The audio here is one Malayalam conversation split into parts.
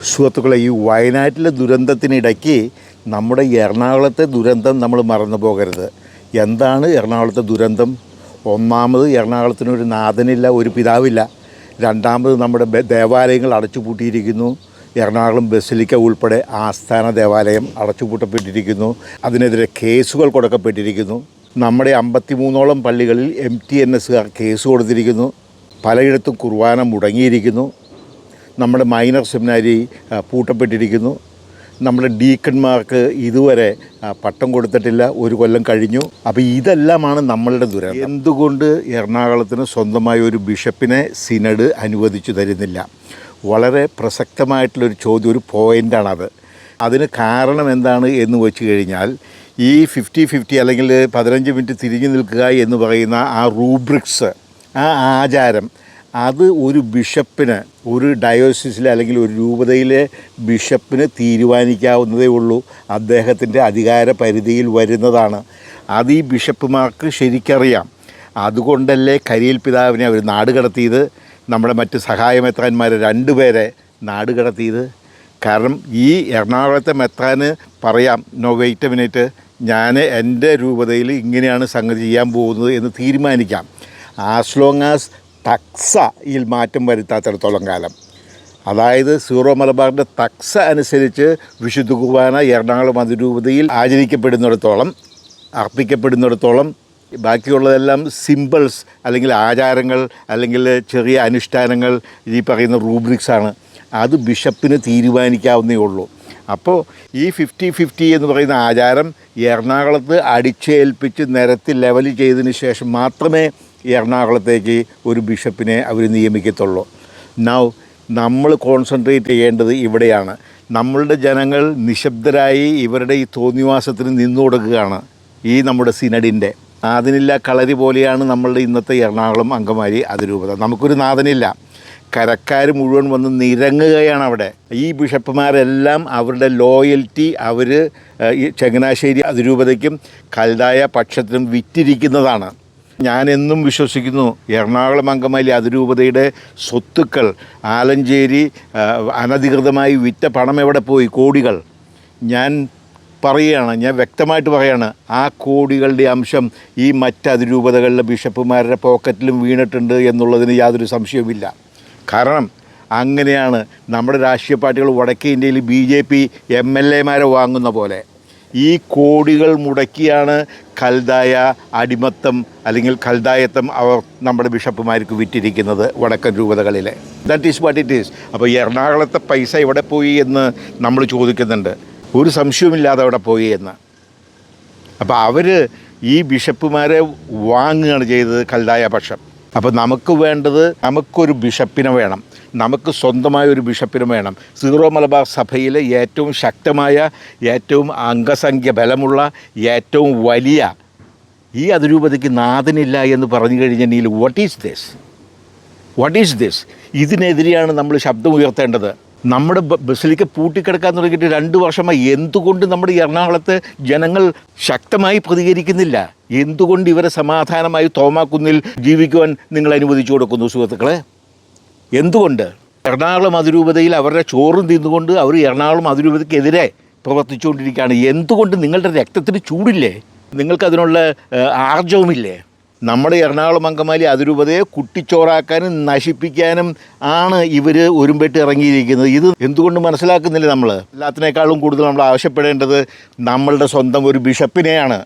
സുഹൃത്തുക്കളെ, ഈ വയനാട്ടിലെ ദുരന്തത്തിനിടയ്ക്ക് നമ്മുടെ എറണാകുളത്തെ ദുരന്തം നമ്മൾ മറന്നു പോകരുത്. എന്താണ് എറണാകുളത്തെ ദുരന്തം? ഒന്നാമത്, എറണാകുളത്തിനൊരു നാഥനില്ല, ഒരു പിതാവില്ല. രണ്ടാമത്, നമ്മുടെ ദേവാലയങ്ങൾ അടച്ചുപൂട്ടിയിരിക്കുന്നു. എറണാകുളം ബസിലിക്ക ഉൾപ്പെടെ ആസ്ഥാന ദേവാലയം അടച്ചുപൂട്ടപ്പെട്ടിരിക്കുന്നു. അതിനെതിരെ കേസുകൾ കൊടുക്കപ്പെട്ടിരിക്കുന്നു. നമ്മുടെ 53ഓളം പള്ളികളിൽ MTNS കേസ് കൊടുത്തിരിക്കുന്നു. പലയിടത്തും കുർബാന മുടങ്ങിയിരിക്കുന്നു. നമ്മുടെ മൈനർ സെമിനാരി പൂട്ടപ്പെട്ടിരിക്കുന്നു. നമ്മുടെ ഡീക്കന്മാർക്ക് ഇതുവരെ പട്ടം കൊടുത്തിട്ടില്ല, 1 കൊല്ലം കഴിഞ്ഞു. അപ്പോൾ ഇതെല്ലാമാണ് നമ്മളുടെ ദുരന്തം. എന്തുകൊണ്ട് എറണാകുളത്തിന് സ്വന്തമായ ഒരു ബിഷപ്പിനെ സിനഡ് അനുവദിച്ചു തരുന്നില്ല? വളരെ പ്രസക്തമായിട്ടുള്ളൊരു ചോദ്യം, ഒരു പോയിൻ്റാണത്. അതിന് കാരണം എന്താണ് എന്ന് വെച്ച് കഴിഞ്ഞാൽ, ഈ 50-50 അല്ലെങ്കിൽ 15 മിനിറ്റ് തിരിഞ്ഞു നിൽക്കുക എന്ന് പറയുന്ന ആ റൂബ്രിക്സ്, ആ ആചാരം, അത് ഒരു ബിഷപ്പിന്, ഒരു ഡയോസിസിലെ അല്ലെങ്കിൽ ഒരു രൂപതയിലെ ബിഷപ്പിന് തീരുമാനിക്കാവുന്നതേ ഉള്ളൂ. അദ്ദേഹത്തിൻ്റെ അധികാര പരിധിയിൽ വരുന്നതാണ്. അത് ഈ ബിഷപ്പുമാർക്ക് ശരിക്കറിയാം. അതുകൊണ്ടല്ലേ കരിയിൽ പിതാവിനെ അവർ നാടുകടത്തിയത്, നമ്മുടെ മറ്റ് സഹായമെത്രാന്മാരെ 2 പേരെ നാടുകടത്തിയത്. കാരണം ഈ എറണാകുളത്തെ മെത്രാന് പറയാം, നോ വെയിറ്റ് എ മിനിറ്റ്, ഞാൻ എൻ്റെ രൂപതയിൽ ഇങ്ങനെയാണ് സംഗതി ചെയ്യാൻ പോകുന്നത് എന്ന് തീരുമാനിക്കാം. ആസ് ലോങ് ആസ് തക്സയിൽ മാറ്റം വരുത്താത്തിടത്തോളം കാലം. അതായത് സീറോ മലബാറിൻ്റെ തക്സ അനുസരിച്ച് വിശുദ്ധ കുർബാന എറണാകുളം അതിരൂപതയിൽ ആചരിക്കപ്പെടുന്നിടത്തോളം, അർപ്പിക്കപ്പെടുന്നിടത്തോളം, ബാക്കിയുള്ളതെല്ലാം സിമ്പിൾസ് അല്ലെങ്കിൽ ആചാരങ്ങൾ അല്ലെങ്കിൽ ചെറിയ അനുഷ്ഠാനങ്ങൾ, ഈ പറയുന്ന റൂബ്രിക്സാണ്. അത് ബിഷപ്പിന് തീരുമാനിക്കാവുന്നേ ഉള്ളൂ. അപ്പോൾ ഈ 50-50 എന്ന് പറയുന്ന ആചാരം എറണാകുളത്ത് അടിച്ചേൽപ്പിച്ച് നിരത്തി ലെവൽ ചെയ്തതിന് ശേഷം മാത്രമേ എറണാകുളത്തേക്ക് ഒരു ബിഷപ്പിനെ അവർ നിയമിക്കത്തുള്ളൂ. നൗ നമ്മൾ കോൺസെൻട്രേറ്റ് ചെയ്യേണ്ടത് ഇവിടെയാണ്. നമ്മളുടെ ജനങ്ങൾ നിശബ്ദരായി ഇവരുടെ ഈ തോന്നിവാസത്തിന് നിന്നു കൊടുക്കുകയാണ്. ഈ നമ്മുടെ സിനഡിൻ്റെ നാഥനില്ല കളരി പോലെയാണ് നമ്മളുടെ ഇന്നത്തെ എറണാകുളം അങ്കമാലി അതിരൂപത. നമുക്കൊരു നാഥനില്ല. കരക്കാർ മുഴുവൻ വന്ന് നിരങ്ങുകയാണ് അവിടെ. ഈ ബിഷപ്പുമാരെല്ലാം അവരുടെ ലോയൽറ്റി അവർ ഈ ചങ്ങനാശ്ശേരി അതിരൂപതയ്ക്കും കൽതായ പക്ഷത്തിനും വിറ്റിരിക്കുന്നതാണ്. ഞാനെന്നും വിശ്വസിക്കുന്നു, എറണാകുളം അങ്കമാലി അതിരൂപതയുടെ സ്വത്തുക്കൾ, ആലഞ്ചേരി അനധികൃതമായി വിറ്റ പണം എവിടെ പോയി? കോടികൾ. ഞാൻ വ്യക്തമായിട്ട് പറയുകയാണ്, ആ കോടികളുടെ അംശം ഈ മറ്റ് അതിരൂപതകളിലെ ബിഷപ്പുമാരുടെ പോക്കറ്റിലും വീണിട്ടുണ്ട് എന്നുള്ളതിന് യാതൊരു സംശയവുമില്ല. കാരണം അങ്ങനെയാണ് നമ്മുടെ രാഷ്ട്രീയ പാർട്ടികൾ വടക്കേ ഇന്ത്യയിൽ BJP MLA-മാരെ വാങ്ങുന്ന പോലെ ഈ കോടികൾ മുടക്കിയാണ് കൽതായ അടിമത്തം അല്ലെങ്കിൽ കൽതായത്തം അവർ നമ്മുടെ ബിഷപ്പുമാർക്ക് വിറ്റിരിക്കുന്നത് വടക്കൻ രൂപതകളിലെ. That is what it is. അപ്പോൾ എറണാകുളത്തെ പൈസ എവിടെ പോയി എന്ന് നമ്മൾ ചോദിക്കുന്നുണ്ട്. ഒരു സംശയവുമില്ലാതെ അവിടെ പോയി എന്ന്. അപ്പോൾ അവർ ഈ ബിഷപ്പുമാരെ വാങ്ങുകയാണ് ചെയ്തത്, കൽതായ പക്ഷം. അപ്പോൾ നമുക്ക് വേണ്ടത്, നമുക്കൊരു ബിഷപ്പിനെ വേണം, നമുക്ക് സ്വന്തമായ ഒരു ബിഷപ്പിനെ വേണം. സീറോ മലബാർ സഭയിലെ ഏറ്റവും ശക്തമായ, ഏറ്റവും അംഗസംഖ്യ ബലമുള്ള, ഏറ്റവും വലിയ ഈ അതിരൂപതയ്ക്ക് നാഥനില്ല എന്ന് പറഞ്ഞു കഴിഞ്ഞാൽ വാട്ട് ഈസ് ദിസ്? ഇതിനെതിരെയാണ് നമ്മൾ ശബ്ദം ഉയർത്തേണ്ടത്. നമ്മുടെ ബസിലിക്ക പൂട്ടിക്കിടക്കാൻ തുടങ്ങിയിട്ട് 2 വർഷമായി. എന്തുകൊണ്ട് നമ്മുടെ എറണാകുളത്തെ ജനങ്ങൾ ശക്തമായി പ്രതികരിക്കുന്നില്ല? എന്തുകൊണ്ട് ഇവരെ സമാധാനമായി തോമാക്കുന്നിൽ ജീവിക്കുവാൻ നിങ്ങൾ അനുവദിച്ചു കൊടുക്കുന്നു സുഹൃത്തുക്കളെ? എന്തുകൊണ്ട്? എറണാകുളം അതിരൂപതയിൽ അവരുടെ ചോറും തിന്നുകൊണ്ട് അവർ എറണാകുളം അതിരൂപതയ്ക്കെതിരെ പ്രവർത്തിച്ചുകൊണ്ടിരിക്കുകയാണ്. എന്തുകൊണ്ട്? നിങ്ങളുടെ രക്തത്തിന് ചൂടില്ലേ? നിങ്ങൾക്കതിനുള്ള ആർജവുമില്ലേ? നമ്മുടെ എറണാകുളം അങ്കമാലി അതിരൂപതയെ കുട്ടിച്ചോറാക്കാനും നശിപ്പിക്കാനും ആണ് ഇവർ ഒരുമ്പെട്ട് ഇറങ്ങിയിരിക്കുന്നത്. ഇത് എന്തുകൊണ്ട് മനസ്സിലാക്കുന്നില്ല? നമ്മൾ എല്ലാത്തിനേക്കാളും കൂടുതൽ നമ്മൾ ആവശ്യപ്പെടേണ്ടത് നമ്മളുടെ സ്വന്തം ഒരു ബിഷപ്പിനെയാണ്.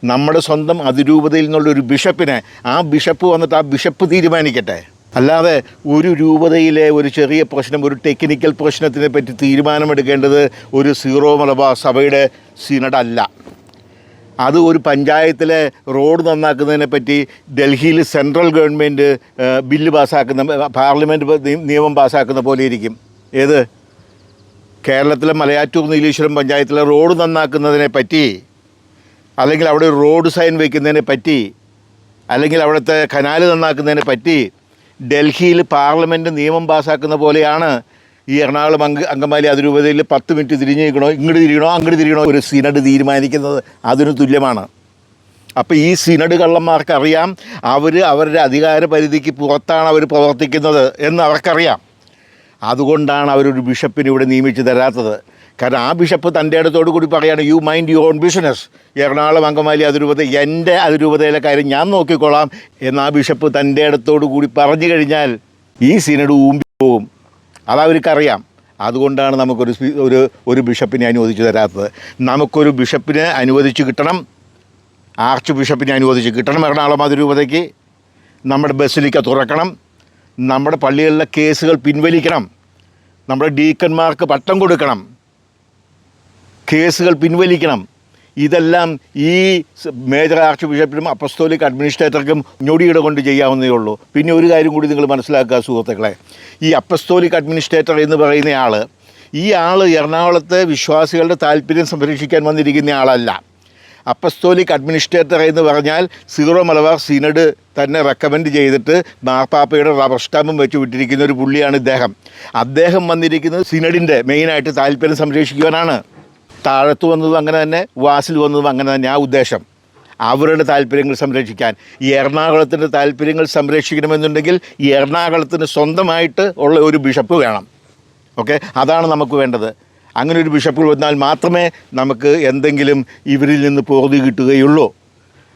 നമ്മുടെ സ്വന്തം അതിരൂപതയിൽ നിന്നുള്ളൊരു ബിഷപ്പിനെ. ആ ബിഷപ്പ് വന്നിട്ട് ആ ബിഷപ്പ് തീരുമാനിക്കട്ടെ. അല്ലാതെ ഒരു രൂപതയിലെ ഒരു ചെറിയ പ്രശ്നം, ഒരു ടെക്നിക്കൽ പ്രശ്നത്തിനെ പറ്റി തീരുമാനമെടുക്കേണ്ടത് ഒരു സീറോ മലബാർ സഭയുടെ സിനഡല്ല. അത് ഒരു പഞ്ചായത്തിലെ റോഡ് നന്നാക്കുന്നതിനെ പറ്റി ഡൽഹിയിൽ സെൻട്രൽ ഗവൺമെൻറ് ബില്ല് പാസ്സാക്കുന്ന, പാർലമെൻറ്റ് നിയമം പാസ്സാക്കുന്ന പോലെ ഇരിക്കും. ഏത്? കേരളത്തിലെ മലയാറ്റൂർ നീലീശ്വരം പഞ്ചായത്തിലെ റോഡ് നന്നാക്കുന്നതിനെ പറ്റി, അല്ലെങ്കിൽ അവിടെ ഒരു റോഡ് സൈൻ വയ്ക്കുന്നതിനെ പറ്റി, അല്ലെങ്കിൽ അവിടുത്തെ കനാൽ നന്നാക്കുന്നതിനെ പറ്റി ഡൽഹിയിൽ പാർലമെൻറ്റ് നിയമം പാസ്സാക്കുന്ന പോലെയാണ് ഈ എറണാകുളം അങ്കമാലി അതിരൂപതയിൽ 10 മിനിറ്റ് തിരിഞ്ഞിരിക്കണോ, ഇങ്ങോട്ട് തിരിയണോ, അങ്ങോട്ട് തിരിയണോ ഒരു സിനഡ് തീരുമാനിക്കുന്നത്. അതിന് തുല്യമാണ്. അപ്പോൾ ഈ സിനഡ് കള്ളന്മാർക്കറിയാം അവർ അവരുടെ അധികാര പരിധിക്ക് പുറത്താണ് അവർ പ്രവർത്തിക്കുന്നത് എന്ന് അവർക്കറിയാം. അതുകൊണ്ടാണ് അവരൊരു ബിഷപ്പിനെ ഇവിടെ നിയമിച്ച് തരാത്തത്. കാരണം ആ ബിഷപ്പ് തൻ്റെ ഇടത്തോടു കൂടി പറയുകയാണ്, you mind your own business, Ernakulam Angamaly അതിരൂപത എൻ്റെ അതിരൂപതയിലെ കാര്യം ഞാൻ നോക്കിക്കോളാം എന്ന് ആ ബിഷപ്പ് തൻ്റെ ഇടത്തോടു കൂടി പറഞ്ഞു കഴിഞ്ഞാൽ ഈ സിനഡ് ഊമ്പി പോകും. അതവർക്കറിയാം. അതുകൊണ്ടാണ് നമുക്കൊരു ഒരു ബിഷപ്പിനെ അനുവദിച്ച് തരാത്തത്. നമുക്കൊരു ബിഷപ്പിനെ അനുവദിച്ച് കിട്ടണം, ആർച്ച് ബിഷപ്പിനെ അനുവദിച്ച് കിട്ടണം എറണാകുളം അതിരൂപതയ്ക്ക്. നമ്മുടെ ബസിലിക്ക തുറക്കണം, നമ്മുടെ പള്ളികളിലെ കേസുകൾ പിൻവലിക്കണം, നമ്മുടെ ഡീക്കന്മാർക്ക് പട്ടം കൊടുക്കണം, കേസുകൾ പിൻവലിക്കണം. ഇതെല്ലാം ഈ മേജർ ആർച്ച് ബിഷപ്പിനും അപ്പസ്തോലിക് അഡ്മിനിസ്ട്രേറ്റർക്കും ഞൊടിയിട കൊണ്ട് ചെയ്യാവുന്നതേ ഉള്ളൂ. പിന്നെ ഒരു കാര്യം കൂടി നിങ്ങൾ മനസ്സിലാക്കുക സുഹൃത്തുക്കളെ, ഈ അപ്പസ്തോലിക് അഡ്മിനിസ്ട്രേറ്റർ എന്ന് പറയുന്ന ഈ ആൾ എറണാകുളത്തെ വിശ്വാസികളുടെ താല്പര്യം സംരക്ഷിക്കാൻ വന്നിരിക്കുന്ന ആളല്ല. അപ്പസ്തോലിക് അഡ്മിനിസ്ട്രേറ്റർ എന്ന് പറഞ്ഞാൽ സീറോ മലബാർ സിനഡ് തന്നെ റെക്കമെൻഡ് ചെയ്തിട്ട് മാർപ്പാപ്പയുടെ റബ്ബർ സ്റ്റാമ്പും വെച്ച് വിട്ടിരിക്കുന്ന ഒരു പുള്ളിയാണ് ഇദ്ദേഹം. അദ്ദേഹം വന്നിരിക്കുന്നത് സിനഡിൻ്റെ മെയിനായിട്ട് താല്പര്യം സംരക്ഷിക്കുവാനാണ്. താഴത്ത് വന്നതും അങ്ങനെ തന്നെ, വാസിൽ വന്നതും അങ്ങനെ തന്നെ. ആ ഉദ്ദേശം അവരുടെ താല്പര്യങ്ങൾ സംരക്ഷിക്കാൻ. ഈ എറണാകുളത്തിൻ്റെ താല്പര്യങ്ങൾ സംരക്ഷിക്കണമെന്നുണ്ടെങ്കിൽ ഈ എറണാകുളത്തിന് സ്വന്തമായിട്ട് ഉള്ള ഒരു ബിഷപ്പ് വേണം. ഓക്കെ, അതാണ് നമുക്ക് വേണ്ടത്. അങ്ങനെ ഒരു ബിഷപ്പ് വന്നാൽ മാത്രമേ നമുക്ക് എന്തെങ്കിലും ഇവരിൽ നിന്ന് പോതി കിട്ടുകയുള്ളൂ.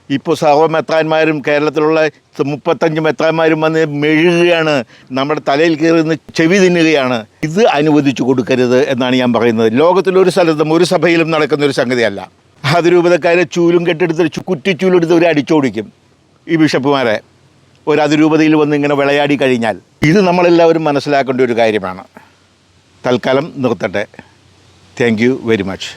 ഇപ്പോൾ സർവ്വ മെത്രാന്മാരും കേരളത്തിലുള്ള 35 മെത്രാന്മാരും വന്ന് മെഴുകുകയാണ്, നമ്മുടെ തലയിൽ കയറുന്ന ചെവി തിന്നുകയാണ്. ഇത് അനുവദിച്ചു കൊടുക്കരുത് എന്നാണ് ഞാൻ പറയുന്നത്. ലോകത്തിലൊരു സ്ഥലത്തും ഒരു സഭയിലും നടക്കുന്ന ഒരു സംഗതിയല്ല. അതിരൂപതക്കാരെ ചൂലും കെട്ടെടുത്ത് കുറ്റിച്ചൂലെടുത്ത് ഒരു അടിച്ചോടിക്കും ഈ ബിഷപ്പുമാരെ, ഒരു അതിരൂപതയിൽ വന്ന് ഇങ്ങനെ വിളയാടി കഴിഞ്ഞാൽ. ഇത് നമ്മളെല്ലാവരും മനസ്സിലാക്കേണ്ട ഒരു കാര്യമാണ്. തൽക്കാലം നിർത്തട്ടെ. Thank you very much.